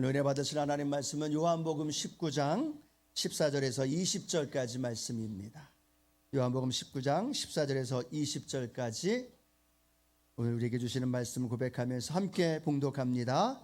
오늘 은혜 받으실 하나님 말씀은 요한복음 19장 14절에서 20절까지 말씀입니다. 요한복음 19장 14절에서 20절까지 오늘 우리에게 주시는 말씀을 고백하면서 함께 봉독합니다.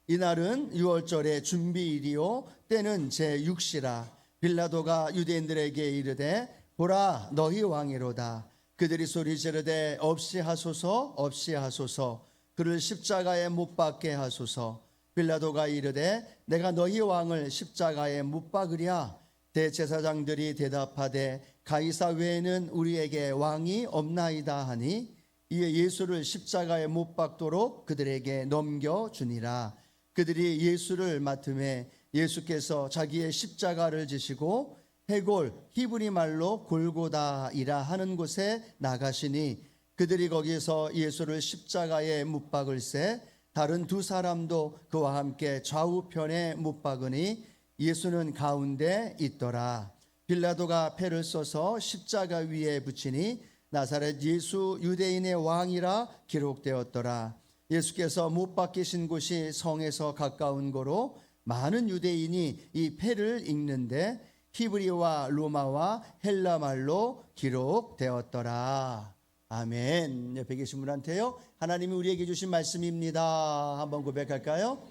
이날은 6월절의 준비일이요 때는 제6시라. 빌라도가 유대인들에게 이르되 보라 너희 왕이로다. 그들이 소리 지르되 없이 하소서 없이 하소서. 그를 십자가에 못 박게 하소서. 빌라도가 이르되 내가 너희 왕을 십자가에 못 박으랴. 대제사장들이 대답하되 가이사 외에는 우리에게 왕이 없나이다 하니 이에 예수를 십자가에 못 박도록 그들에게 넘겨주니라. 그들이 예수를 맡음에 예수께서 자기의 십자가를 지시고 해골 히브리 말로 골고다이라 하는 곳에 나가시니 그들이 거기서 예수를 십자가에 못 박을새 다른 두 사람도 그와 함께 좌우편에 못 박으니 예수는 가운데 있더라. 빌라도가 패를 써서 십자가 위에 붙이니 나사렛 예수 유대인의 왕이라 기록되었더라. 예수께서 못 박히신 곳이 성에서 가까운 거로 많은 유대인이 이 패를 읽는데 히브리와 로마와 헬라 말로 기록되었더라. 아멘. 옆에 계신 분한테요, 하나님이 우리에게 주신 말씀입니다. 한번 고백할까요?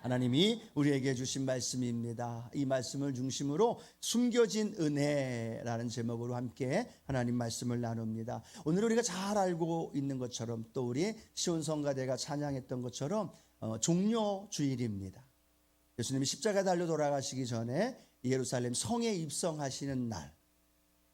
하나님이 우리에게 주신 말씀입니다. 이 말씀을 중심으로 숨겨진 은혜라는 제목으로 함께 하나님 말씀을 나눕니다. 오늘 우리가 잘 알고 있는 것처럼 또 우리 시온성가대가 찬양했던 것처럼 종료주일입니다. 예수님이 십자가에 달려 돌아가시기 전에 예루살렘 성에 입성하시는 날,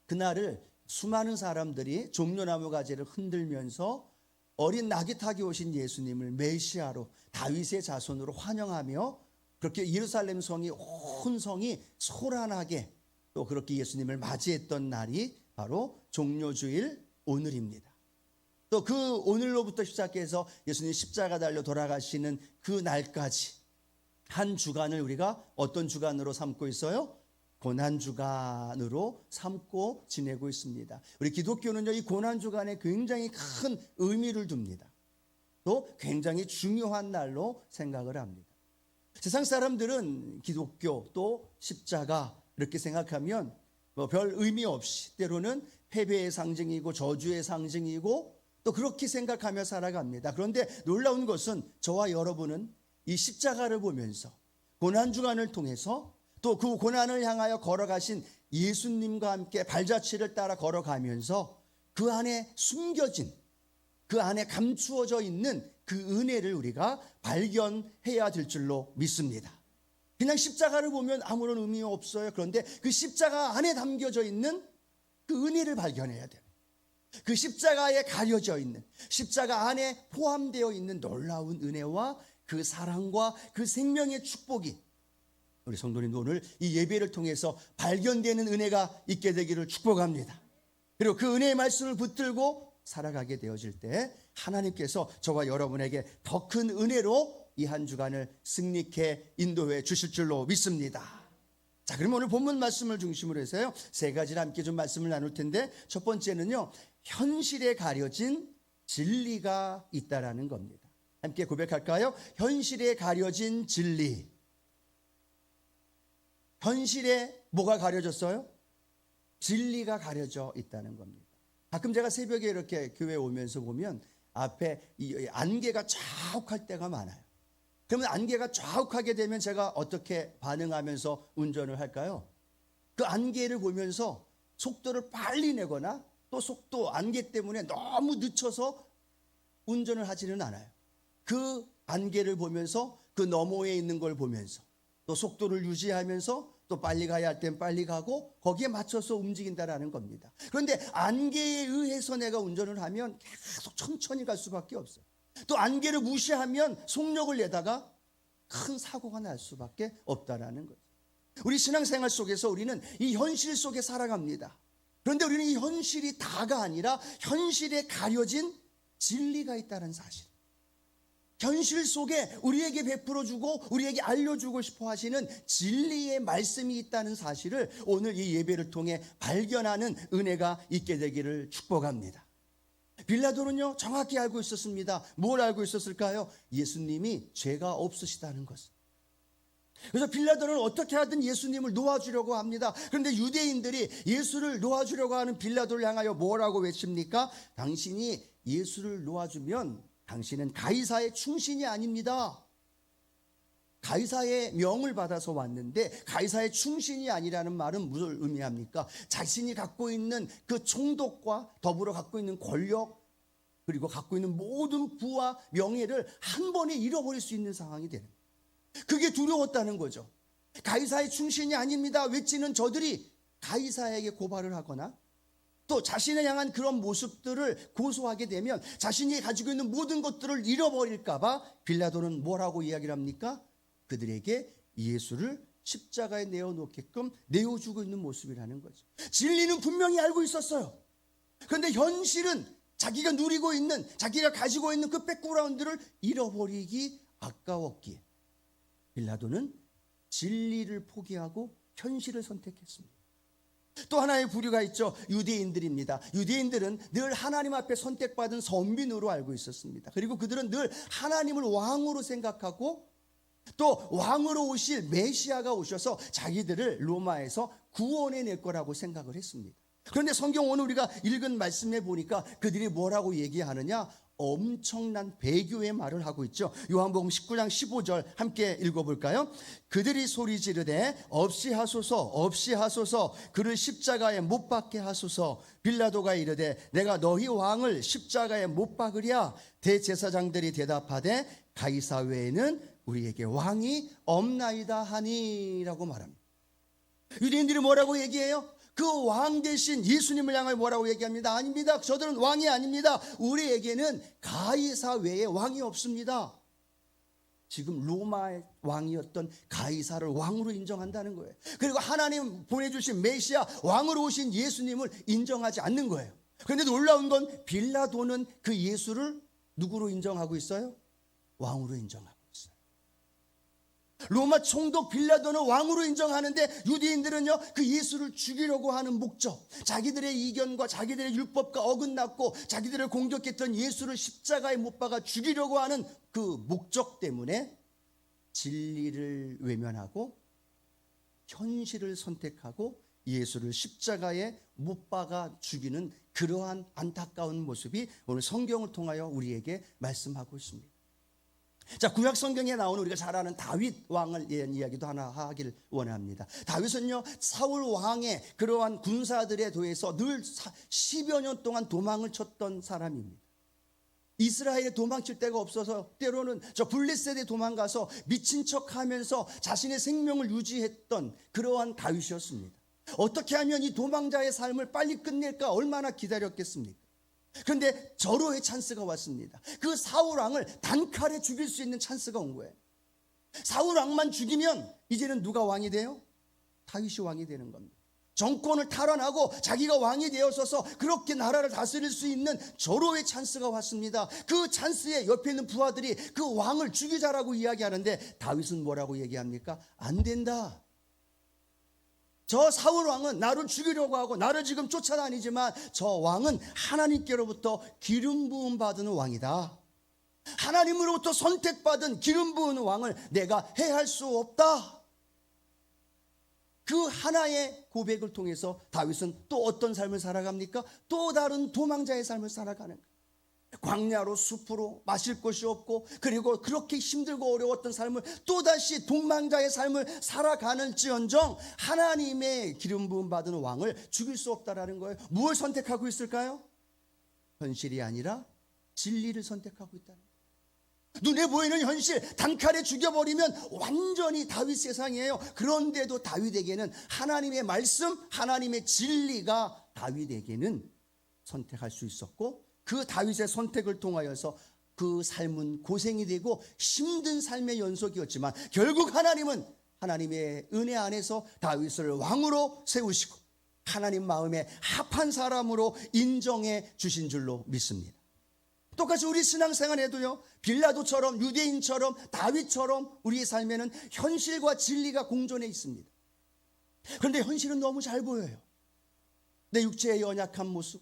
그날을 수많은 사람들이 종려나무 가지를 흔들면서 어린 나귀 타기 오신 예수님을 메시아로 다윗의 자손으로 환영하며 그렇게 예루살렘 성이 온 성이 소란하게 또 그렇게 예수님을 맞이했던 날이 바로 종료주일 오늘입니다. 또 그 오늘로부터 시작해서 예수님 십자가 달려 돌아가시는 그 날까지 한 주간을 우리가 어떤 주간으로 삼고 있어요? 고난주간으로 삼고 지내고 있습니다. 우리 기독교는요, 이 고난주간에 굉장히 큰 의미를 둡니다. 또 굉장히 중요한 날로 생각을 합니다. 세상 사람들은 기독교 또 십자가 이렇게 생각하면 별 의미 없이 때로는 패배의 상징이고 저주의 상징이고 또 그렇게 생각하며 살아갑니다. 그런데 놀라운 것은 저와 여러분은 이 십자가를 보면서 고난주간을 통해서 또 그 고난을 향하여 걸어가신 예수님과 함께 발자취를 따라 걸어가면서 그 안에 숨겨진, 그 안에 감추어져 있는 그 은혜를 우리가 발견해야 될 줄로 믿습니다. 그냥 십자가를 보면 아무런 의미 없어요. 그런데 그 십자가 안에 담겨져 있는 그 은혜를 발견해야 돼요. 그 십자가에 가려져 있는, 십자가 안에 포함되어 있는 놀라운 은혜와 그 사랑과 그 생명의 축복이 우리 성도님도 오늘 이 예배를 통해서 발견되는 은혜가 있게 되기를 축복합니다. 그리고 그 은혜의 말씀을 붙들고 살아가게 되어질 때 하나님께서 저와 여러분에게 더 큰 은혜로 이 한 주간을 승리케 인도해 주실 줄로 믿습니다. 자, 그럼 오늘 본문 말씀을 중심으로 해서요, 세 가지를 함께 좀 말씀을 나눌 텐데 첫 번째는요, 현실에 가려진 진리가 있다라는 겁니다. 함께 고백할까요? 현실에 가려진 진리. 현실에 뭐가 가려졌어요? 진리가 가려져 있다는 겁니다. 가끔 제가 새벽에 이렇게 교회에 오면서 보면 앞에 이 안개가 좌욱할 때가 많아요. 그러면 안개가 좌욱하게 되면 제가 어떻게 반응하면서 운전을 할까요? 그 안개를 보면서 속도를 빨리 내거나 또 속도 안개 때문에 너무 늦춰서 운전을 하지는 않아요. 그 안개를 보면서 그 너머에 있는 걸 보면서 또 속도를 유지하면서 또 빨리 가야 할 땐 빨리 가고 거기에 맞춰서 움직인다라는 겁니다. 그런데 안개에 의해서 내가 운전을 하면 계속 천천히 갈 수밖에 없어요. 또 안개를 무시하면 속력을 내다가 큰 사고가 날 수밖에 없다라는 거죠. 우리 신앙생활 속에서 우리는 이 현실 속에 살아갑니다. 그런데 우리는 이 현실이 다가 아니라 현실에 가려진 진리가 있다는 사실, 현실 속에 우리에게 베풀어주고 우리에게 알려주고 싶어 하시는 진리의 말씀이 있다는 사실을 오늘 이 예배를 통해 발견하는 은혜가 있게 되기를 축복합니다. 빌라도는요 정확히 알고 있었습니다. 뭘 알고 있었을까요? 예수님이 죄가 없으시다는 것을. 그래서 빌라도는 어떻게 하든 예수님을 놓아주려고 합니다. 그런데 유대인들이 예수를 놓아주려고 하는 빌라도를 향하여 뭐라고 외칩니까? 당신이 예수를 놓아주면 당신은 가이사의 충신이 아닙니다. 가이사의 명을 받아서 왔는데 가이사의 충신이 아니라는 말은 무엇을 의미합니까? 자신이 갖고 있는 그 총독과 더불어 갖고 있는 권력, 그리고 갖고 있는 모든 부와 명예를 한 번에 잃어버릴 수 있는 상황이 되는 거예요. 그게 두려웠다는 거죠. 가이사의 충신이 아닙니다 외치는 저들이 가이사에게 고발을 하거나 또 자신을 향한 그런 모습들을 고소하게 되면 자신이 가지고 있는 모든 것들을 잃어버릴까 봐 빌라도는 뭐라고 이야기를 합니까? 그들에게 예수를 십자가에 내어놓게끔 내어주고 있는 모습이라는 거죠. 진리는 분명히 알고 있었어요. 그런데 현실은 자기가 누리고 있는, 자기가 가지고 있는 그 백그라운드를 잃어버리기 아까웠기에 빌라도는 진리를 포기하고 현실을 선택했습니다. 또 하나의 부류가 있죠. 유대인들입니다. 유대인들은 늘 하나님 앞에 선택받은 선민으로 알고 있었습니다. 그리고 그들은 늘 하나님을 왕으로 생각하고 또 왕으로 오실 메시아가 오셔서 자기들을 로마에서 구원해 낼 거라고 생각을 했습니다. 그런데 성경 오늘 우리가 읽은 말씀에 보니까 그들이 뭐라고 얘기하느냐? 엄청난 배교의 말을 하고 있죠. 요한복음 19장 15절 함께 읽어볼까요? 그들이 소리 지르되 없이 하소서 없이 하소서 그를 십자가에 못 박게 하소서. 빌라도가 이르되 내가 너희 왕을 십자가에 못 박으랴. 대제사장들이 대답하되 가이사 외에는 우리에게 왕이 없나이다 하니라고 말합니다. 유대인들이 뭐라고 얘기해요? 그 왕 대신 예수님을 향하여 뭐라고 얘기합니다? 아닙니다. 저들은 왕이 아닙니다. 우리에게는 가이사 외에 왕이 없습니다. 지금 로마의 왕이었던 가이사를 왕으로 인정한다는 거예요. 그리고 하나님 보내주신 메시아 왕으로 오신 예수님을 인정하지 않는 거예요. 그런데 놀라운 건 빌라도는 그 예수를 누구로 인정하고 있어요? 왕으로 인정하고 있어요. 로마 총독 빌라도는 왕으로 인정하는데 유대인들은요 그 예수를 죽이려고 하는 목적, 자기들의 이견과 자기들의 율법과 어긋났고 자기들을 공격했던 예수를 십자가에 못 박아 죽이려고 하는 그 목적 때문에 진리를 외면하고 현실을 선택하고 예수를 십자가에 못 박아 죽이는 그러한 안타까운 모습이 오늘 성경을 통하여 우리에게 말씀하고 있습니다. 자, 구약 성경에 나오는 우리가 잘 아는 다윗 왕을 대한 이야기도 하나 하기를 원합니다. 다윗은요 사울 왕의 그러한 군사들에 대해서 늘 10여 년 동안 도망을 쳤던 사람입니다. 이스라엘에 도망칠 데가 없어서 때로는 저 블레셋에 도망가서 미친 척하면서 자신의 생명을 유지했던 그러한 다윗이었습니다. 어떻게 하면 이 도망자의 삶을 빨리 끝낼까 얼마나 기다렸겠습니까? 그런데 절호의 찬스가 왔습니다. 그 사울 왕을 단칼에 죽일 수 있는 찬스가 온 거예요. 사울 왕만 죽이면 이제는 누가 왕이 돼요? 다윗이 왕이 되는 겁니다. 정권을 탈환하고 자기가 왕이 되어서서 그렇게 나라를 다스릴 수 있는 절호의 찬스가 왔습니다. 그 찬스에 옆에 있는 부하들이 그 왕을 죽이자라고 이야기하는데 다윗은 뭐라고 얘기합니까? 안 된다. 저 사울 왕은 나를 죽이려고 하고 나를 지금 쫓아다니지만 저 왕은 하나님께로부터 기름 부음 받은 왕이다. 하나님으로부터 선택받은 기름 부은 왕을 내가 해할 수 없다. 그 하나의 고백을 통해서 다윗은 또 어떤 삶을 살아갑니까? 또 다른 도망자의 삶을 살아가는 거예요. 광야로 숲으로 마실 것이 없고 그리고 그렇게 힘들고 어려웠던 삶을 또다시 도망자의 삶을 살아가는지언정 하나님의 기름 부음 받은 왕을 죽일 수 없다라는 거예요. 무엇을 선택하고 있을까요? 현실이 아니라 진리를 선택하고 있다는 거예요. 눈에 보이는 현실 단칼에 죽여버리면 완전히 다윗 세상이에요. 그런데도 다윗에게는 하나님의 말씀, 하나님의 진리가 다윗에게는 선택할 수 있었고 그 다윗의 선택을 통하여서 그 삶은 고생이 되고 힘든 삶의 연속이었지만 결국 하나님은 하나님의 은혜 안에서 다윗을 왕으로 세우시고 하나님 마음에 합한 사람으로 인정해 주신 줄로 믿습니다. 똑같이 우리 신앙생활에도요 빌라도처럼 유대인처럼 다윗처럼 우리의 삶에는 현실과 진리가 공존해 있습니다. 그런데 현실은 너무 잘 보여요. 내 육체의 연약한 모습,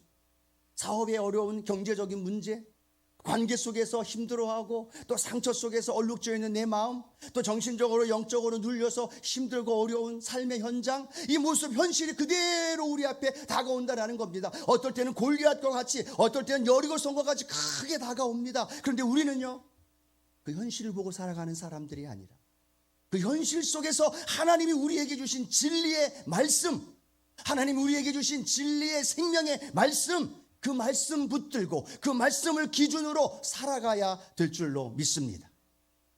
사업에 어려운 경제적인 문제, 관계 속에서 힘들어하고 또 상처 속에서 얼룩져 있는 내 마음, 또 정신적으로 영적으로 눌려서 힘들고 어려운 삶의 현장, 이 모습 현실이 그대로 우리 앞에 다가온다라는 겁니다. 어떨 때는 골리앗과 같이, 어떨 때는 여리고성과 같이 크게 다가옵니다. 그런데 우리는요, 그 현실을 보고 살아가는 사람들이 아니라 그 현실 속에서 하나님이 우리에게 주신 진리의 말씀, 하나님이 우리에게 주신 진리의 생명의 말씀, 그 말씀 붙들고 그 말씀을 기준으로 살아가야 될 줄로 믿습니다.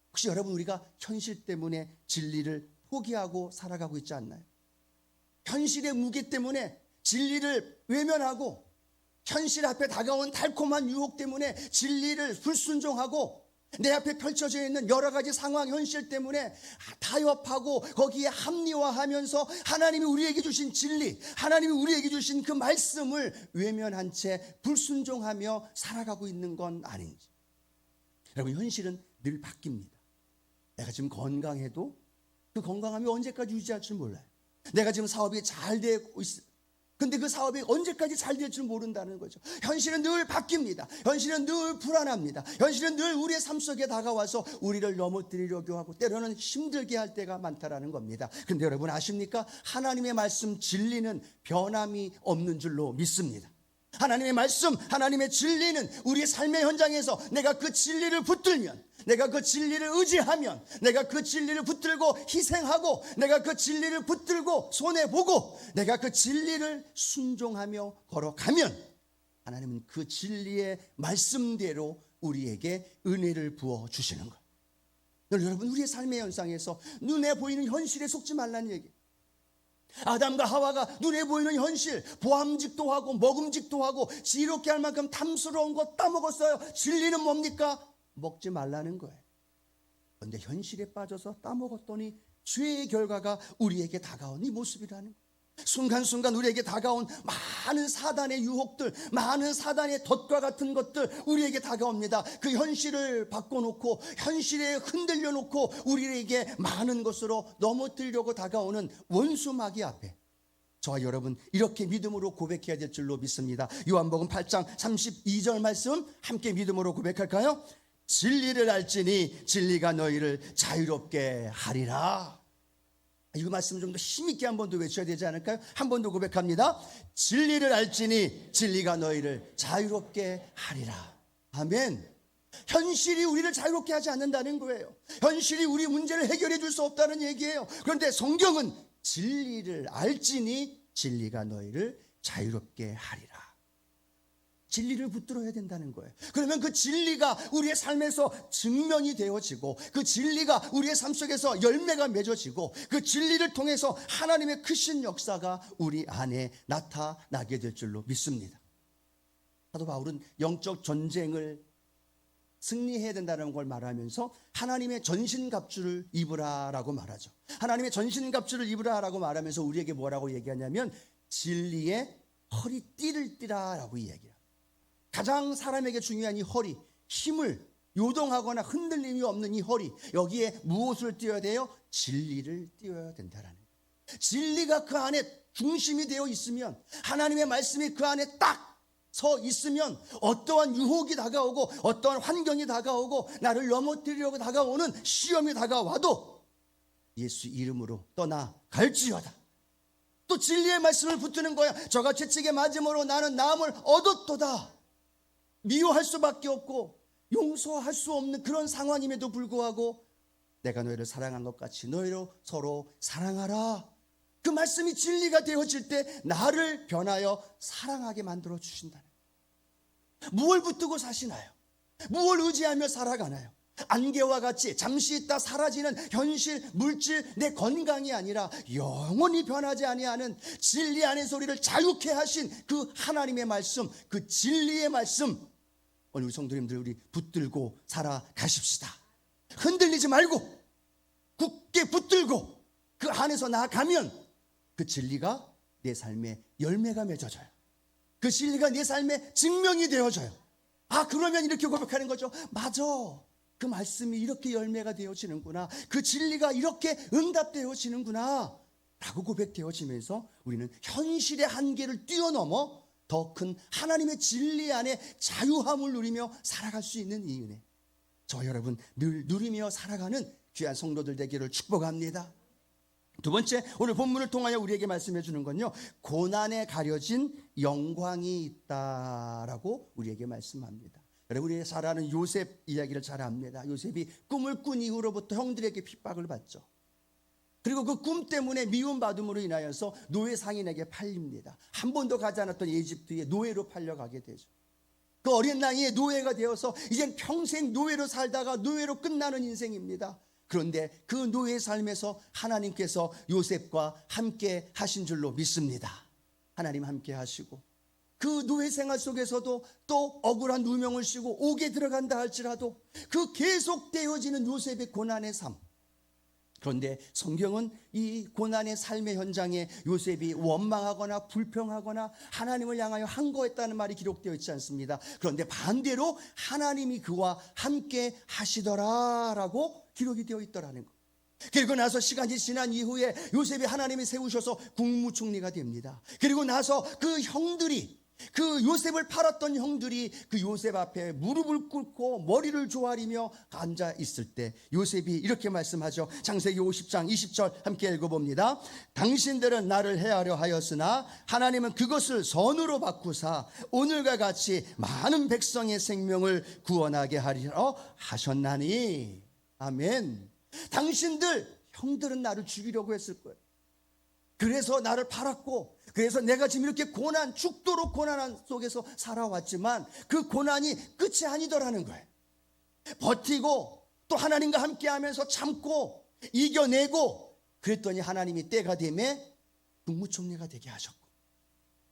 혹시 여러분, 우리가 현실 때문에 진리를 포기하고 살아가고 있지 않나요? 현실의 무게 때문에 진리를 외면하고, 현실 앞에 다가온 달콤한 유혹 때문에 진리를 불순종하고, 내 앞에 펼쳐져 있는 여러 가지 상황, 현실 때문에 타협하고 거기에 합리화하면서 하나님이 우리에게 주신 진리, 하나님이 우리에게 주신 그 말씀을 외면한 채 불순종하며 살아가고 있는 건 아닌지. 여러분, 현실은 늘 바뀝니다. 내가 지금 건강해도 그 건강함이 언제까지 유지할 줄 몰라요. 내가 지금 사업이 잘 되고 있어요. 근데 그 사업이 언제까지 잘 될 줄 모른다는 거죠. 현실은 늘 바뀝니다. 현실은 늘 불안합니다. 현실은 늘 우리의 삶 속에 다가와서 우리를 넘어뜨리려고 하고 때로는 힘들게 할 때가 많다라는 겁니다. 그런데 여러분 아십니까? 하나님의 말씀 진리는 변함이 없는 줄로 믿습니다. 하나님의 말씀, 하나님의 진리는 우리의 삶의 현장에서 내가 그 진리를 붙들면, 내가 그 진리를 의지하면, 내가 그 진리를 붙들고 희생하고, 내가 그 진리를 붙들고 손해보고, 내가 그 진리를 순종하며 걸어가면 하나님은 그 진리의 말씀대로 우리에게 은혜를 부어주시는 거예요. 여러분, 우리의 삶의 현상에서 눈에 보이는 현실에 속지 말라는 얘기예요. 아담과 하와가 눈에 보이는 현실, 보암직도 하고 먹음직도 하고 지롭게 할 만큼 탐스러운 거 따먹었어요. 진리는 뭡니까? 먹지 말라는 거예요. 그런데 현실에 빠져서 따먹었더니 죄의 결과가 우리에게 다가온 이 모습이라는 거예요. 순간순간 우리에게 다가온 많은 사단의 유혹들, 많은 사단의 덫과 같은 것들 우리에게 다가옵니다. 그 현실을 바꿔놓고, 현실에 흔들려 놓고 우리에게 많은 것으로 넘어뜨리려고 다가오는 원수 마귀 앞에 저와 여러분 이렇게 믿음으로 고백해야 될 줄로 믿습니다. 요한복음 8장 32절 말씀 함께 믿음으로 고백할까요? 진리를 알지니 진리가 너희를 자유롭게 하리라. 이 말씀 좀 더 힘있게 한 번 더 외쳐야 되지 않을까요? 한 번 더 고백합니다. 진리를 알지니 진리가 너희를 자유롭게 하리라. 아멘. 현실이 우리를 자유롭게 하지 않는다는 거예요. 현실이 우리 문제를 해결해 줄 수 없다는 얘기예요. 그런데 성경은 진리를 알지니 진리가 너희를 자유롭게 하리라. 진리를 붙들어야 된다는 거예요. 그러면 그 진리가 우리의 삶에서 증명이 되어지고, 그 진리가 우리의 삶 속에서 열매가 맺어지고, 그 진리를 통해서 하나님의 크신 역사가 우리 안에 나타나게 될 줄로 믿습니다. 사도 바울은 영적 전쟁을 승리해야 된다는 걸 말하면서 하나님의 전신갑주를 입으라라고 말하죠. 하나님의 전신갑주를 입으라라고 말하면서 우리에게 뭐라고 얘기하냐면 진리의 허리띠를 띠라라고 이야기해요. 가장 사람에게 중요한 이 허리, 힘을 요동하거나 흔들림이 없는 이 허리, 여기에 무엇을 띄어야 돼요? 진리를 띄어야 된다라는 거예요. 진리가 그 안에 중심이 되어 있으면, 하나님의 말씀이 그 안에 딱 서 있으면 어떠한 유혹이 다가오고 어떠한 환경이 다가오고 나를 넘어뜨리려고 다가오는 시험이 다가와도 예수 이름으로 떠나갈지어다. 또 진리의 말씀을 붙드는 거야. 저가 채찍에 맞음으로 나는 나음을 얻었도다. 미워할 수밖에 없고 용서할 수 없는 그런 상황임에도 불구하고 내가 너희를 사랑한 것 같이 너희로 서로 사랑하라. 그 말씀이 진리가 되어질 때 나를 변하여 사랑하게 만들어 주신다는 거예요. 무엇을 붙들고 사시나요? 무엇을 의지하며 살아가나요? 안개와 같이 잠시 있다 사라지는 현실, 물질, 내 건강이 아니라 영원히 변하지 아니하는 진리 안에서 우리를 자유케 하신 그 하나님의 말씀, 그 진리의 말씀, 오늘 우리 성도님들 우리 붙들고 살아가십시다. 흔들리지 말고 굳게 붙들고 그 안에서 나아가면 그 진리가 내 삶에 열매가 맺어져요. 그 진리가 내 삶에 증명이 되어져요. 아, 그러면 이렇게 고백하는 거죠. 맞아, 그 말씀이 이렇게 열매가 되어지는구나, 그 진리가 이렇게 응답되어지는구나 라고 고백되어지면서 우리는 현실의 한계를 뛰어넘어 더 큰 하나님의 진리 안에 자유함을 누리며 살아갈 수 있는 이 은혜, 저 여러분 늘 누리며 살아가는 귀한 성도들 되기를 축복합니다. 두 번째, 오늘 본문을 통하여 우리에게 말씀해 주는 건요, 고난에 가려진 영광이 있다라고 우리에게 말씀합니다. 여러분, 우리 잘 아는 요셉 이야기를 잘 압니다. 요셉이 꿈을 꾼 이후로부터 형들에게 핍박을 받죠. 그리고 그 꿈 때문에 미움받음으로 인하여서 노예 상인에게 팔립니다. 한 번도 가지 않았던 이집트에 노예로 팔려가게 되죠. 그 어린 나이에 노예가 되어서 이젠 평생 노예로 살다가 노예로 끝나는 인생입니다. 그런데 그 노예의 삶에서 하나님께서 요셉과 함께 하신 줄로 믿습니다. 하나님 함께 하시고 그 노예 생활 속에서도 또 억울한 누명을 씌고 옥에 들어간다 할지라도 그 계속되어지는 요셉의 고난의 삶, 그런데 성경은 이 고난의 삶의 현장에 요셉이 원망하거나 불평하거나 하나님을 향하여 항거했다는 말이 기록되어 있지 않습니다. 그런데 반대로 하나님이 그와 함께 하시더라라고 기록이 되어 있더라는 것. 그리고 나서 시간이 지난 이후에 요셉이 하나님이 세우셔서 국무총리가 됩니다. 그리고 나서 그 형들이, 그 요셉을 팔았던 형들이 그 요셉 앞에 무릎을 꿇고 머리를 조아리며 앉아 있을 때 요셉이 이렇게 말씀하죠. 창세기 50장 20절 함께 읽어봅니다. 당신들은 나를 해하려 하였으나 하나님은 그것을 선으로 바꾸사 오늘과 같이 많은 백성의 생명을 구원하게 하리라 하셨나니. 아멘. 당신들 형들은 나를 죽이려고 했을 거예요. 그래서 나를 팔았고, 그래서 내가 지금 이렇게 고난, 죽도록 고난 속에서 살아왔지만 그 고난이 끝이 아니더라는 거예요. 버티고 또 하나님과 함께하면서 참고 이겨내고 그랬더니 하나님이 때가 되매 국무총리가 되게 하셨고,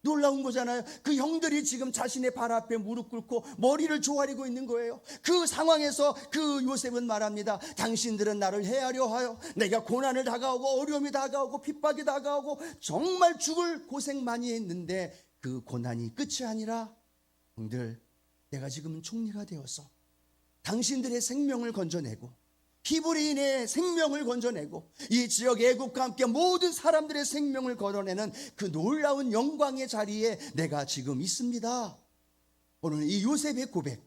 놀라운 거잖아요. 그 형들이 지금 자신의 발 앞에 무릎 꿇고 머리를 조아리고 있는 거예요. 그 상황에서 그 요셉은 말합니다. 당신들은 나를 해하려 하여 내가 고난을 다가오고 어려움이 다가오고 핍박이 다가오고 정말 죽을 고생 많이 했는데 그 고난이 끝이 아니라, 형들, 내가 지금은 총리가 되어서 당신들의 생명을 건져내고 히브리인의 생명을 건져내고 이 지역 애국과 함께 모든 사람들의 생명을 걸어내는 그 놀라운 영광의 자리에 내가 지금 있습니다. 오늘 이 요셉의 고백,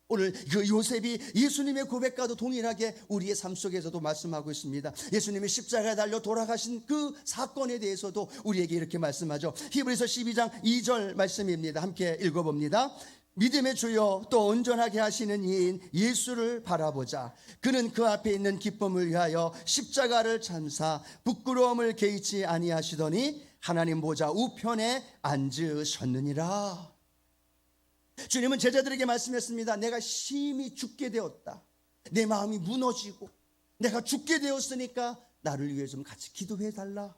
오늘 그 요셉이 예수님의 고백과도 동일하게 우리의 삶 속에서도 말씀하고 있습니다. 예수님이 십자가에 달려 돌아가신 그 사건에 대해서도 우리에게 이렇게 말씀하죠. 히브리서 12장 2절 말씀입니다. 함께 읽어봅니다. 믿음의 주여 또 온전하게 하시는 이인 예수를 바라보자. 그는 그 앞에 있는 기쁨을 위하여 십자가를 참사 부끄러움을 개의치 아니하시더니 하나님 보좌 우편에 앉으셨느니라. 주님은 제자들에게 말씀했습니다. 내가 심히 죽게 되었다. 내 마음이 무너지고 내가 죽게 되었으니까 나를 위해 좀 같이 기도해 달라.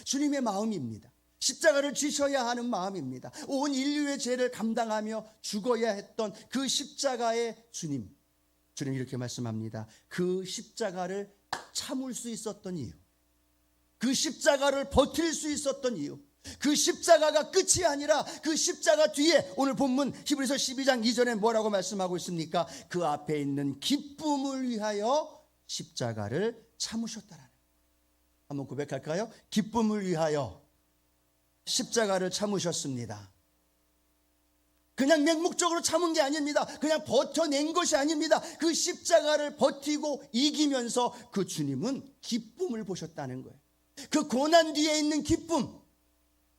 주님의 마음입니다. 십자가를 지셔야 하는 마음입니다. 온 인류의 죄를 감당하며 죽어야 했던 그 십자가의 주님이 이렇게 말씀합니다. 그 십자가를 참을 수 있었던 이유, 그 십자가를 버틸 수 있었던 이유, 그 십자가가 끝이 아니라 그 십자가 뒤에 오늘 본문 히브리서 12장 2절에 뭐라고 말씀하고 있습니까? 그 앞에 있는 기쁨을 위하여 십자가를 참으셨다라는. 한번 고백할까요? 기쁨을 위하여 십자가를 참으셨습니다. 그냥 맹목적으로 참은 게 아닙니다. 그냥 버텨낸 것이 아닙니다. 그 십자가를 버티고 이기면서 그 주님은 기쁨을 보셨다는 거예요. 그 고난 뒤에 있는 기쁨,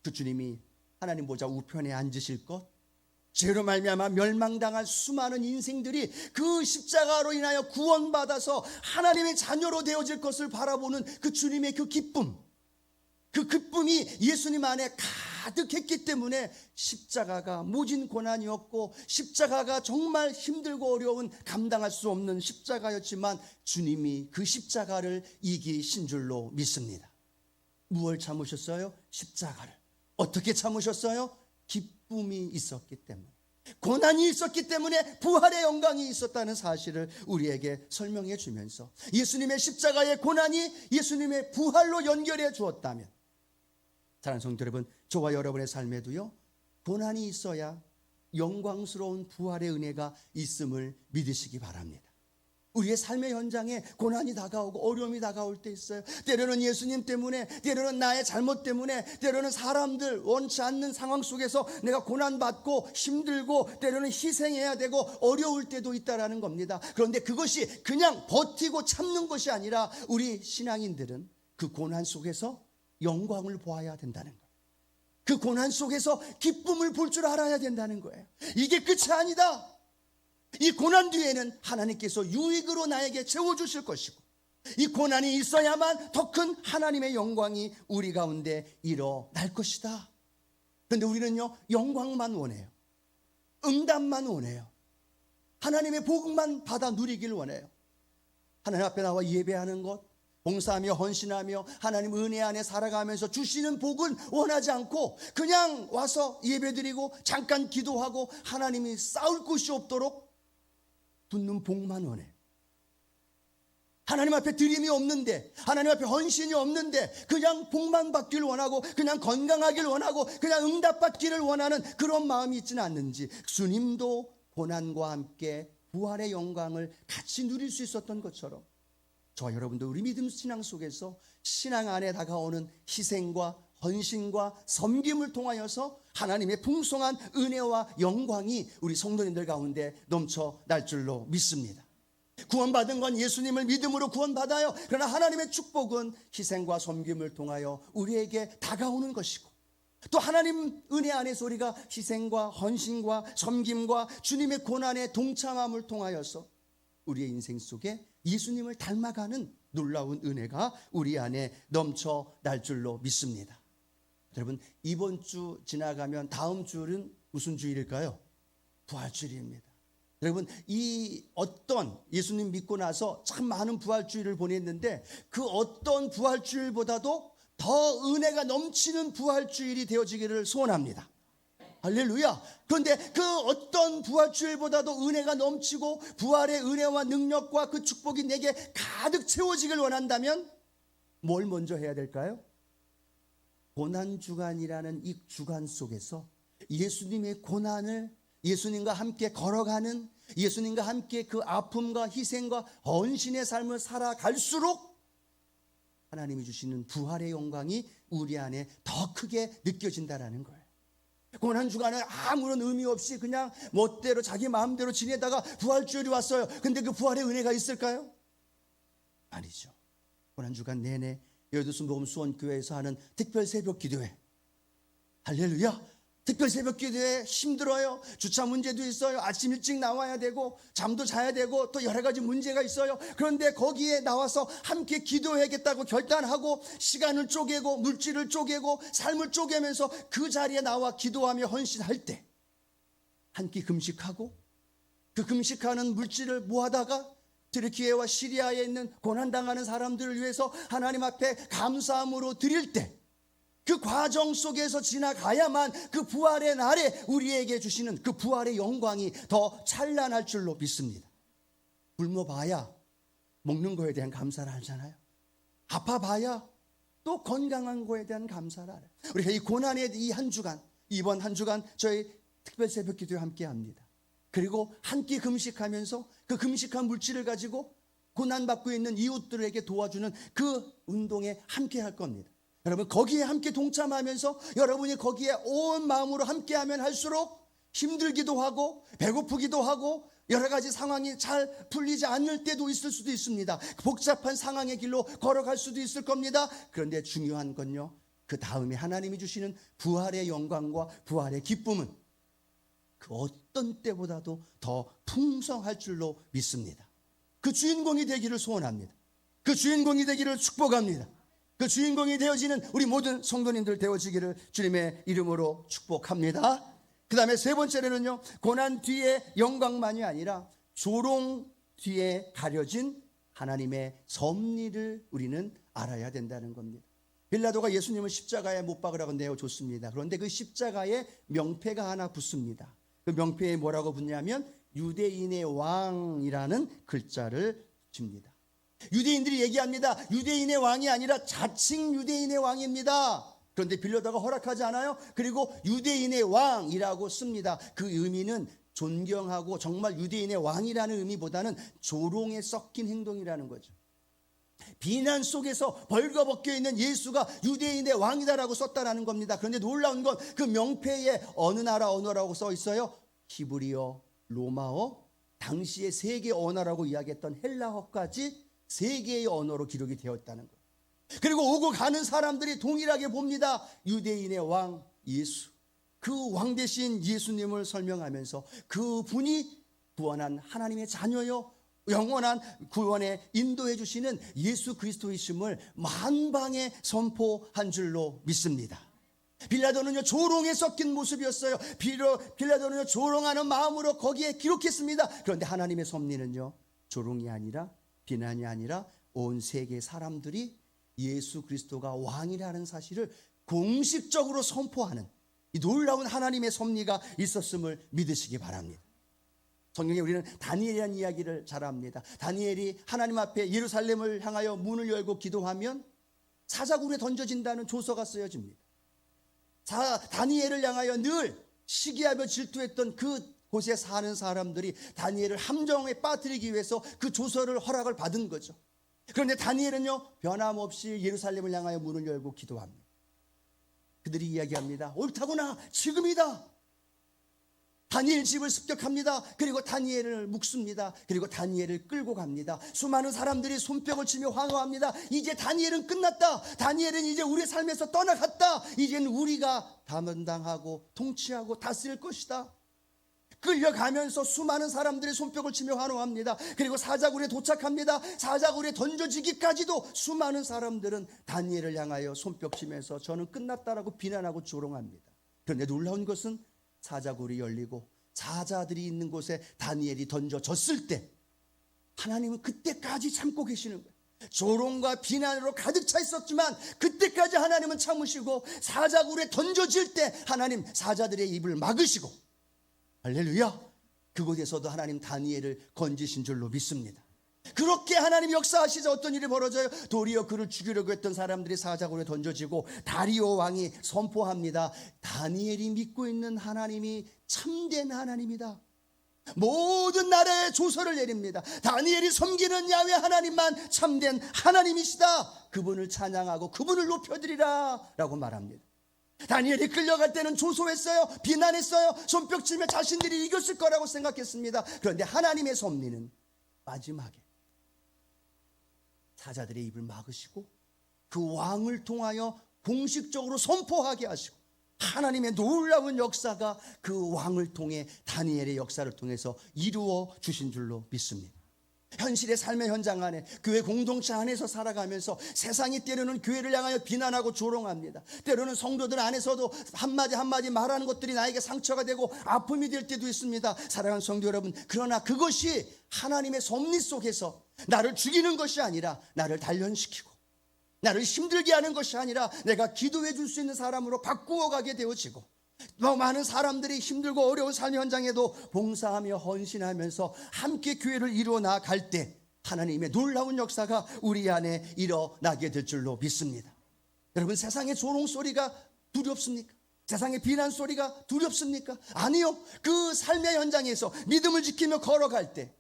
그 주님이 하나님 보좌 우편에 앉으실 것, 죄로 말미암아 멸망당한 수많은 인생들이 그 십자가로 인하여 구원받아서 하나님의 자녀로 되어질 것을 바라보는 그 주님의 그 기쁨, 그 기쁨이 예수님 안에 가득했기 때문에 십자가가 모진 고난이었고 십자가가 정말 힘들고 어려운 감당할 수 없는 십자가였지만 주님이 그 십자가를 이기신 줄로 믿습니다. 무엇을 참으셨어요? 십자가를. 어떻게 참으셨어요? 기쁨이 있었기 때문에, 고난이 있었기 때문에 부활의 영광이 있었다는 사실을 우리에게 설명해 주면서 예수님의 십자가의 고난이 예수님의 부활로 연결해 주었다면, 사랑하는 성도 여러분, 저와 여러분의 삶에도요 고난이 있어야 영광스러운 부활의 은혜가 있음을 믿으시기 바랍니다. 우리의 삶의 현장에 고난이 다가오고 어려움이 다가올 때 있어요. 때로는 예수님 때문에, 때로는 나의 잘못 때문에, 때로는 사람들 원치 않는 상황 속에서 내가 고난받고 힘들고 때로는 희생해야 되고 어려울 때도 있다라는 겁니다. 그런데 그것이 그냥 버티고 참는 것이 아니라 우리 신앙인들은 그 고난 속에서 영광을 보아야 된다는 거예요. 그 고난 속에서 기쁨을 볼 줄 알아야 된다는 거예요. 이게 끝이 아니다. 이 고난 뒤에는 하나님께서 유익으로 나에게 채워주실 것이고, 이 고난이 있어야만 더 큰 하나님의 영광이 우리 가운데 일어날 것이다. 그런데 우리는요, 영광만 원해요. 응답만 원해요. 하나님의 복음만 받아 누리길 원해요. 하나님 앞에 나와 예배하는 것, 봉사하며 헌신하며 하나님 은혜 안에 살아가면서 주시는 복은 원하지 않고, 그냥 와서 예배드리고 잠깐 기도하고 하나님이 싸울 곳이 없도록 붙는 복만 원해. 하나님 앞에 드림이 없는데, 하나님 앞에 헌신이 없는데 그냥 복만 받기를 원하고, 그냥 건강하기를 원하고, 그냥 응답받기를 원하는 그런 마음이 있지는 않는지, 주님도 고난과 함께 부활의 영광을 같이 누릴 수 있었던 것처럼 저와 여러분도 우리 믿음 신앙 속에서 신앙 안에 다가오는 희생과 헌신과 섬김을 통하여서 하나님의 풍성한 은혜와 영광이 우리 성도님들 가운데 넘쳐날 줄로 믿습니다. 구원받은 건 예수님을 믿음으로 구원받아요. 그러나 하나님의 축복은 희생과 섬김을 통하여 우리에게 다가오는 것이고, 또 하나님 은혜 안에서 우리가 희생과 헌신과 섬김과 주님의 고난에 동참함을 통하여서 우리의 인생 속에 예수님을 닮아가는 놀라운 은혜가 우리 안에 넘쳐날 줄로 믿습니다. 여러분, 이번 주 지나가면 다음 주는 무슨 주일일까요? 부활주일입니다. 여러분, 이 어떤 예수님 믿고 나서 참 많은 부활주일을 보냈는데 그 어떤 부활주일보다도 더 은혜가 넘치는 부활주일이 되어지기를 소원합니다. 할렐루야. 그런데 그 어떤 부활주일보다도 은혜가 넘치고 부활의 은혜와 능력과 그 축복이 내게 가득 채워지길 원한다면 뭘 먼저 해야 될까요? 고난주간이라는 이 주간 속에서 예수님의 고난을, 예수님과 함께 걸어가는, 예수님과 함께 그 아픔과 희생과 헌신의 삶을 살아갈수록 하나님이 주시는 부활의 영광이 우리 안에 더 크게 느껴진다는 거예요. 고난주간을 아무런 의미 없이 그냥 멋대로 자기 마음대로 지내다가 부활주일이 왔어요. 근데 그 부활의 은혜가 있을까요? 아니죠. 고난주간 내내 여의도 복음 수원교회에서 하는 특별 새벽 기도회, 할렐루야, 특별 새벽 기도회 힘들어요. 주차 문제도 있어요. 아침 일찍 나와야 되고 잠도 자야 되고 또 여러 가지 문제가 있어요. 그런데 거기에 나와서 함께 기도해야겠다고 결단하고 시간을 쪼개고 물질을 쪼개고 삶을 쪼개면서 그 자리에 나와 기도하며 헌신할 때 한 끼 금식하고 그 금식하는 물질을 모아다가 트르키예와 시리아에 있는 고난당하는 사람들을 위해서 하나님 앞에 감사함으로 드릴 때, 그 과정 속에서 지나가야만 그 부활의 날에 우리에게 주시는 그 부활의 영광이 더 찬란할 줄로 믿습니다. 굶어봐야 먹는 거에 대한 감사를 알잖아요. 아파봐야 또 건강한 거에 대한 감사를 알아요. 우리가 이 고난의 이 한 주간, 이번 한 주간 저희 특별 새벽 기도에 함께 합니다. 그리고 한 끼 금식하면서 그 금식한 물질을 가지고 고난받고 있는 이웃들에게 도와주는 그 운동에 함께 할 겁니다. 여러분, 거기에 함께 동참하면서 여러분이 거기에 온 마음으로 함께하면 할수록 힘들기도 하고 배고프기도 하고 여러 가지 상황이 잘 풀리지 않을 때도 있을 수도 있습니다. 복잡한 상황의 길로 걸어갈 수도 있을 겁니다. 그런데 중요한 건요, 그 다음에 하나님이 주시는 부활의 영광과 부활의 기쁨은 그 어떤 때보다도 더 풍성할 줄로 믿습니다. 그 주인공이 되기를 소원합니다. 그 주인공이 되기를 축복합니다. 그 주인공이 되어지는 우리 모든 성도님들 되어지기를 주님의 이름으로 축복합니다. 그 다음에 세 번째로는요, 고난 뒤에 영광만이 아니라 조롱 뒤에 가려진 하나님의 섭리를 우리는 알아야 된다는 겁니다. 빌라도가 예수님을 십자가에 못 박으라고 내어줬습니다. 그런데 그 십자가에 명패가 하나 붙습니다. 그 명패에 뭐라고 붙냐면 유대인의 왕이라는 글자를 줍니다. 유대인들이 얘기합니다. 유대인의 왕이 아니라 자칭 유대인의 왕입니다. 그런데 빌라도가 허락하지 않아요. 그리고 유대인의 왕이라고 씁니다. 그 의미는 존경하고 정말 유대인의 왕이라는 의미보다는 조롱에 섞인 행동이라는 거죠. 비난 속에서 벌거벗겨 있는 예수가 유대인의 왕이다라고 썼다라는 겁니다. 그런데 놀라운 건 그 명패에 어느 나라 언어라고 써 있어요? 히브리어, 로마어, 당시의 세계 언어라고 이야기했던 헬라어까지 세 개의 언어로 기록이 되었다는 거예요. 그리고 오고 가는 사람들이 동일하게 봅니다. 유대인의 왕 예수, 그 왕 대신 예수님을 설명하면서 그분이 구원한 하나님의 자녀요, 영원한 구원에 인도해 주시는 예수 그리스도이심을 만방에 선포한 줄로 믿습니다. 빌라도는요, 조롱에 섞인 모습이었어요. 빌라도는요, 조롱하는 마음으로 거기에 기록했습니다. 그런데 하나님의 섭리는요, 조롱이 아니라, 비난이 아니라 온 세계 사람들이 예수 그리스도가 왕이라는 사실을 공식적으로 선포하는 이 놀라운 하나님의 섭리가 있었음을 믿으시기 바랍니다. 성경에 우리는 다니엘이라는 이야기를 잘 압니다. 다니엘이 하나님 앞에 예루살렘을 향하여 문을 열고 기도하면 사자굴에 던져진다는 조서가 쓰여집니다. 다니엘을 향하여 늘 시기하며 질투했던 그곳에 사는 사람들이 다니엘을 함정에 빠뜨리기 위해서 그 조서를 허락을 받은 거죠. 그런데 다니엘은요, 변함없이 예루살렘을 향하여 문을 열고 기도합니다. 그들이 이야기합니다. 옳다구나, 지금이다. 다니엘 집을 습격합니다. 그리고 다니엘을 묶습니다. 그리고 다니엘을 끌고 갑니다. 수많은 사람들이 손뼉을 치며 환호합니다. 이제 다니엘은 끝났다. 다니엘은 이제 우리의 삶에서 떠나갔다. 이제는 우리가 담당하고 통치하고 다스릴 것이다. 끌려가면서 수많은 사람들이 손뼉을 치며 환호합니다. 그리고 사자굴에 도착합니다. 사자굴에 던져지기까지도 수많은 사람들은 다니엘을 향하여 손뼉 치면서 저는 끝났다라고 비난하고 조롱합니다. 그런데 놀라운 것은 사자굴이 열리고 사자들이 있는 곳에 다니엘이 던져졌을 때 하나님은 그때까지 참고 계시는 거예요. 조롱과 비난으로 가득 차 있었지만 그때까지 하나님은 참으시고 사자굴에 던져질 때 하나님 사자들의 입을 막으시고, 할렐루야, 그곳에서도 하나님 다니엘을 건지신 줄로 믿습니다. 그렇게 하나님 역사하시자 어떤 일이 벌어져요? 도리어 그를 죽이려고 했던 사람들이 사자굴에 던져지고 다리오 왕이 선포합니다. 다니엘이 믿고 있는 하나님이 참된 하나님이다. 모든 나라에 조서를 내립니다. 다니엘이 섬기는 야훼 하나님만 참된 하나님이시다. 그분을 찬양하고 그분을 높여드리라 라고 말합니다. 다니엘이 끌려갈 때는 조소했어요. 비난했어요. 손뼉치며 자신들이 이겼을 거라고 생각했습니다. 그런데 하나님의 섭리는 마지막에 사자들의 입을 막으시고 그 왕을 통하여 공식적으로 선포하게 하시고 하나님의 놀라운 역사가 그 왕을 통해 다니엘의 역사를 통해서 이루어 주신 줄로 믿습니다. 현실의 삶의 현장 안에 교회 공동체 안에서 살아가면서 세상이 때로는 교회를 향하여 비난하고 조롱합니다. 때로는 성도들 안에서도 한마디 한마디 말하는 것들이 나에게 상처가 되고 아픔이 될 때도 있습니다. 사랑하는 성도 여러분, 그러나 그것이 하나님의 섭리 속에서 나를 죽이는 것이 아니라 나를 단련시키고 나를 힘들게 하는 것이 아니라 내가 기도해 줄 수 있는 사람으로 바꾸어 가게 되어지고, 너무 많은 사람들이 힘들고 어려운 삶의 현장에도 봉사하며 헌신하면서 함께 교회를 이루어 나갈 때 하나님의 놀라운 역사가 우리 안에 일어나게 될 줄로 믿습니다. 여러분, 세상의 조롱 소리가 두렵습니까? 세상의 비난 소리가 두렵습니까? 아니요. 그 삶의 현장에서 믿음을 지키며 걸어갈 때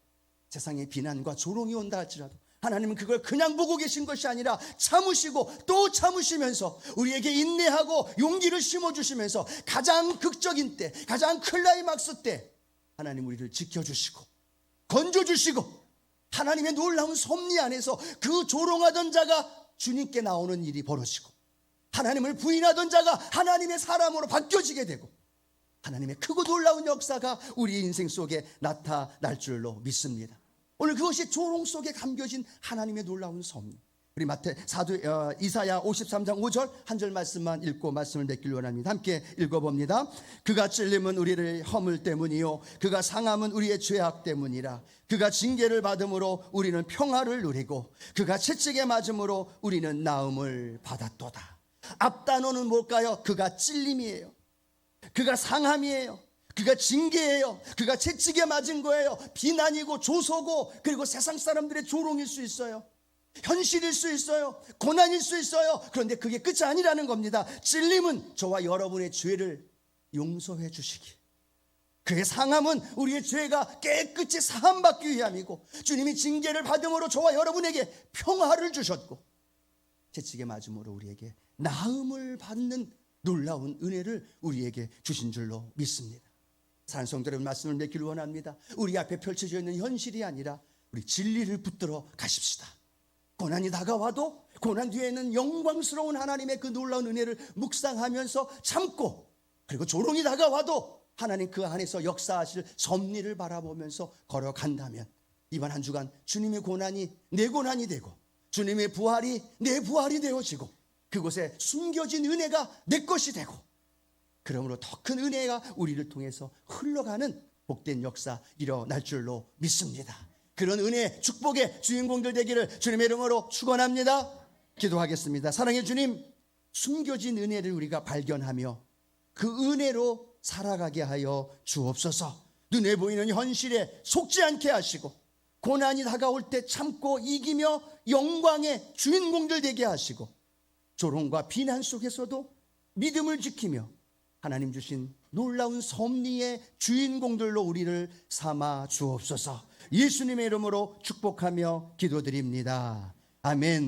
세상의 비난과 조롱이 온다 할지라도 하나님은 그걸 그냥 보고 계신 것이 아니라 참으시고 또 참으시면서 우리에게 인내하고 용기를 심어주시면서 가장 극적인 때, 가장 클라이막스 때 하나님 우리를 지켜주시고 건져주시고 하나님의 놀라운 섭리 안에서 그 조롱하던 자가 주님께 나오는 일이 벌어지고 하나님을 부인하던 자가 하나님의 사람으로 바뀌어지게 되고 하나님의 크고 놀라운 역사가 우리 인생 속에 나타날 줄로 믿습니다. 오늘 그것이 조롱 속에 감겨진 하나님의 놀라운 섭리. 우리 이사야 53장 5절 한 절 말씀만 읽고 말씀을 맺기를 원합니다. 함께 읽어봅니다. 그가 찔림은 우리를 허물 때문이요 그가 상함은 우리의 죄악 때문이라. 그가 징계를 받음으로 우리는 평화를 누리고 그가 채찍에 맞음으로 우리는 나음을 받았도다. 앞단어는 뭘까요? 그가 찔림이에요. 그가 상함이에요. 그가 징계예요. 그가 채찍에 맞은 거예요. 비난이고 조소고 그리고 세상 사람들의 조롱일 수 있어요. 현실일 수 있어요. 고난일 수 있어요. 그런데 그게 끝이 아니라는 겁니다. 찔림은 저와 여러분의 죄를 용서해 주시기, 그의 상함은 우리의 죄가 깨끗이 사함받기 위함이고, 주님이 징계를 받음으로 저와 여러분에게 평화를 주셨고, 채찍에 맞음으로 우리에게 나음을 받는 놀라운 은혜를 우리에게 주신 줄로 믿습니다. 사랑하는 성도 여러분, 말씀을 맺기를 원합니다. 우리 앞에 펼쳐져 있는 현실이 아니라 우리 진리를 붙들어 가십시다. 고난이 다가와도 고난 뒤에는 영광스러운 하나님의 그 놀라운 은혜를 묵상하면서 참고, 그리고 조롱이 다가와도 하나님 그 안에서 역사하실 섭리를 바라보면서 걸어간다면, 이번 한 주간 주님의 고난이 내 고난이 되고 주님의 부활이 내 부활이 되어지고, 그곳에 숨겨진 은혜가 내 것이 되고, 그러므로 더 큰 은혜가 우리를 통해서 흘러가는 복된 역사 일어날 줄로 믿습니다. 그런 은혜, 축복의 주인공들 되기를 주님의 이름으로 축원합니다. 기도하겠습니다. 사랑의 주님, 숨겨진 은혜를 우리가 발견하며 그 은혜로 살아가게 하여 주옵소서. 눈에 보이는 현실에 속지 않게 하시고, 고난이 다가올 때 참고 이기며 영광의 주인공들 되게 하시고, 조롱과 비난 속에서도 믿음을 지키며 하나님 주신 놀라운 섭리의 주인공들로 우리를 삼아 주옵소서. 예수님의 이름으로 축복하며 기도드립니다. 아멘.